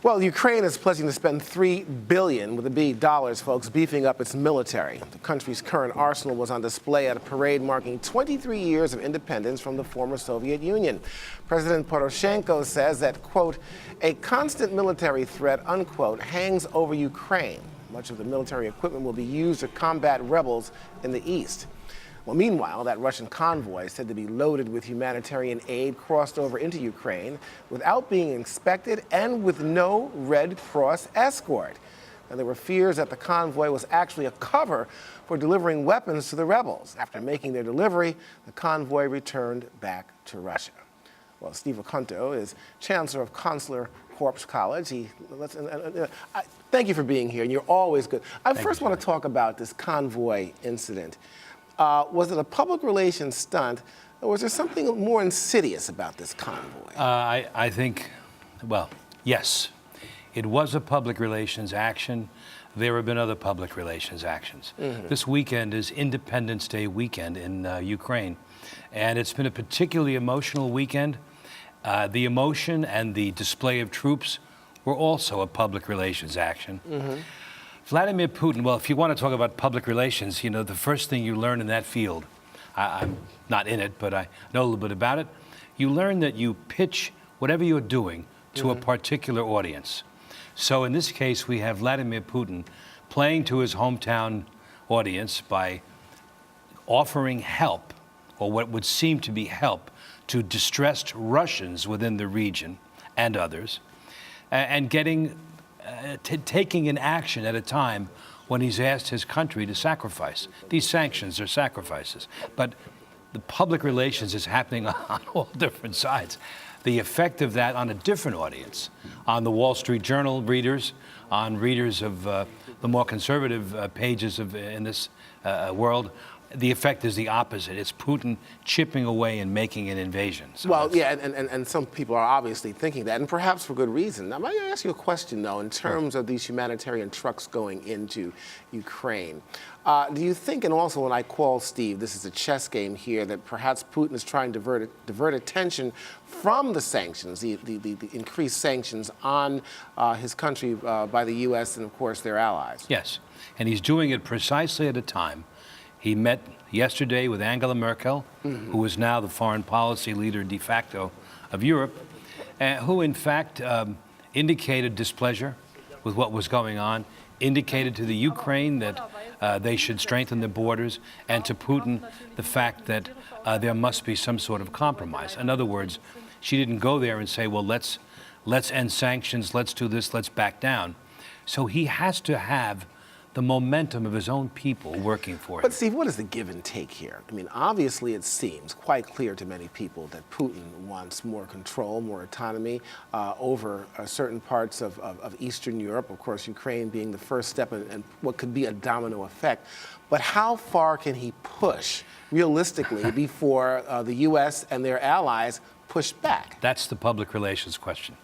Well, Ukraine is pledging to spend $3 billion, with a B, dollars, folks, beefing up its military. The country's current arsenal was on display at a parade marking 23 years of independence from the former Soviet Union. President Poroshenko says that, quote, a constant military threat, unquote, hangs over Ukraine. Much of the military equipment will be used to combat rebels in the east. Well, meanwhile, that Russian convoy, said to be loaded with humanitarian aid, crossed over into Ukraine without being inspected and with no Red Cross escort. And there were fears that the convoy was actually a cover for delivering weapons to the rebels. After making their delivery, the convoy returned back to Russia. Well, Steve Acunto is Chancellor of Consular College. Thank you for being here, and you're always good. I first want to talk about this convoy incident. Was it a public relations stunt, or was there something more insidious about this convoy? I think, well, yes. It was a public relations action. There have been other public relations actions. This weekend is Independence Day weekend in Ukraine, and it's been a particularly emotional weekend. The emotion and the display of troops were also a public relations action. Vladimir Putin, well, if you want to talk about public relations, you know, the first thing you learn in that field, I'm not in it, but I know a little bit about it, you learn that you pitch whatever you're doing to a particular audience. So in this case, we have Vladimir Putin playing to his hometown audience by offering help, or what would seem to be help, to distressed Russians within the region and others, and taking an action at a time when he's asked his country to sacrifice. These sanctions are sacrifices, but the public relations is happening on all different sides. The effect of that on a different audience, on the Wall Street Journal readers, on readers of the more conservative pages in this world, the effect is the opposite. It's Putin chipping away and making an invasion. So well, yeah, and some people are obviously thinking that, and perhaps for good reason. Now, may I ask you a question, though, in terms of these humanitarian trucks going into Ukraine? Do you think, and also when I call Steve, this is a chess game here, that perhaps Putin is trying to divert attention from the sanctions, the increased sanctions on his country by the U.S. and, of course, their allies? Yes, and he's doing it precisely at a time. He met yesterday with Angela Merkel, who is now the foreign policy leader de facto of Europe, who in fact indicated displeasure with what was going on, indicated to the Ukraine that they should strengthen their borders, and to Putin the fact that there must be some sort of compromise. In other words, she didn't go there and say, well, let's end sanctions, let's do this, let's back down. So he has to have the momentum of his own people working for him. But Steve, what is the give and take here? I mean, obviously it seems quite clear to many people that Putin wants more control, more autonomy over certain parts of Eastern Europe, of course, Ukraine being the first step in what could be a domino effect. But how far can he push realistically before the U.S. and their allies push back? That's the public relations question.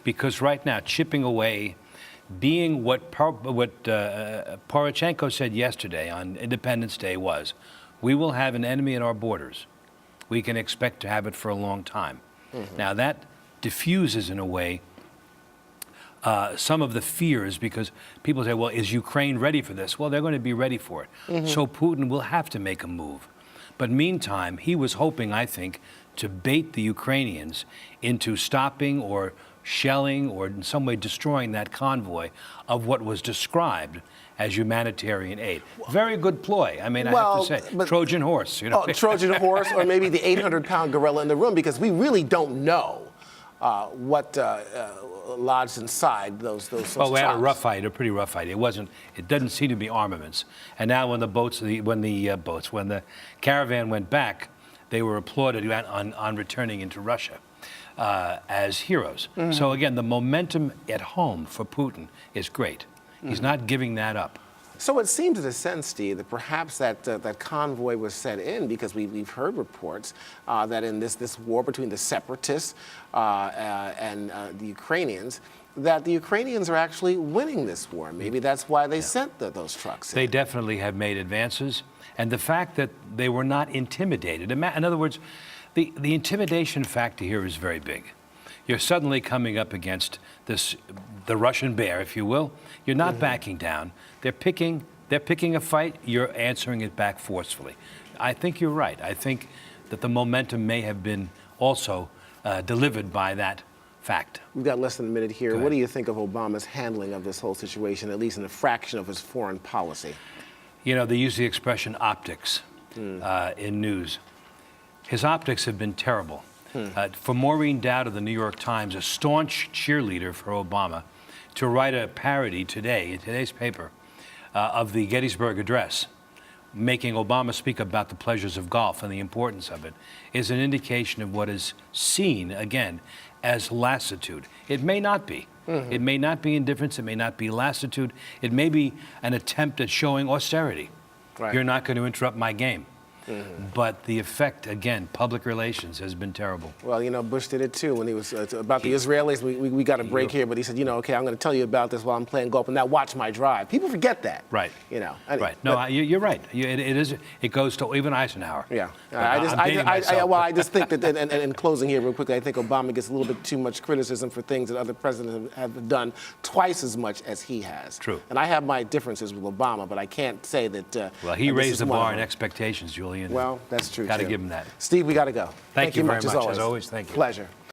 Because right now, chipping away, being what Poroshenko said yesterday on Independence Day was, we will have an enemy at our borders. We can expect to have it for a long time. Now that diffuses, in a way, some of the fears, because people say, well, is Ukraine ready for this? Well, they're going to be ready for it. So Putin will have to make a move. But meantime, he was hoping, I think, to bait the Ukrainians into stopping or shelling or in some way destroying that convoy of what was described as humanitarian aid. Very good ploy. I mean, I have to say, Trojan horse. You know? Trojan horse, or maybe the 800-pound gorilla in the room, because we really don't know what lodged inside those Well, we had a trucks. pretty rough idea. It doesn't seem to be armaments. And now when the caravan went back, they were applauded on returning into Russia as heroes. So again, the momentum at home for Putin is great. He's not giving that up. So it seems in a sense, Steve, that perhaps that convoy was set in because we've heard reports that in this war between the separatists and the Ukrainians, that the Ukrainians are actually winning this war. Maybe that's why they sent those trucks in. They definitely have made advances. And the fact that they were not intimidated. In other words, the intimidation factor here is very big. you're suddenly coming up against the Russian bear, if you will. You're not backing down. They're picking a fight. You're answering it back forcefully. I think you're right. I think that the momentum may have been also delivered by that fact. We've got less than a minute here. What do you think of Obama's handling of this whole situation, at least in a fraction of his foreign policy? You know, they use the expression optics in news. His optics have been terrible. For Maureen Dowd of the New York Times, a staunch cheerleader for Obama, to write a parody today, in today's paper, of the Gettysburg Address, making Obama speak about the pleasures of golf and the importance of it, is an indication of what is seen, again, as lassitude. It may not be. It may not be indifference. It may not be lassitude. It may be an attempt at showing austerity. Right. You're not going to interrupt my game. But the effect, again, public relations has been terrible. Well, you know, Bush did it too when he was about the Israelis. We got a break here, but he said, you know, okay, I'm going to tell you about this while I'm playing golf, and now watch my drive. People forget that. Right. You know. Right. No, you're right. It goes to even Eisenhower. Yeah. I just think that, and in closing here real quickly, I think Obama gets a little bit too much criticism for things that other presidents have done twice as much as he has. True. And I have my differences with Obama, but I can't say that. Well, he raised the bar in expectations, Julian. Well, that's true. Got to give him that. Steve, we got to go. Thank you very much. As As always, thank you. Pleasure.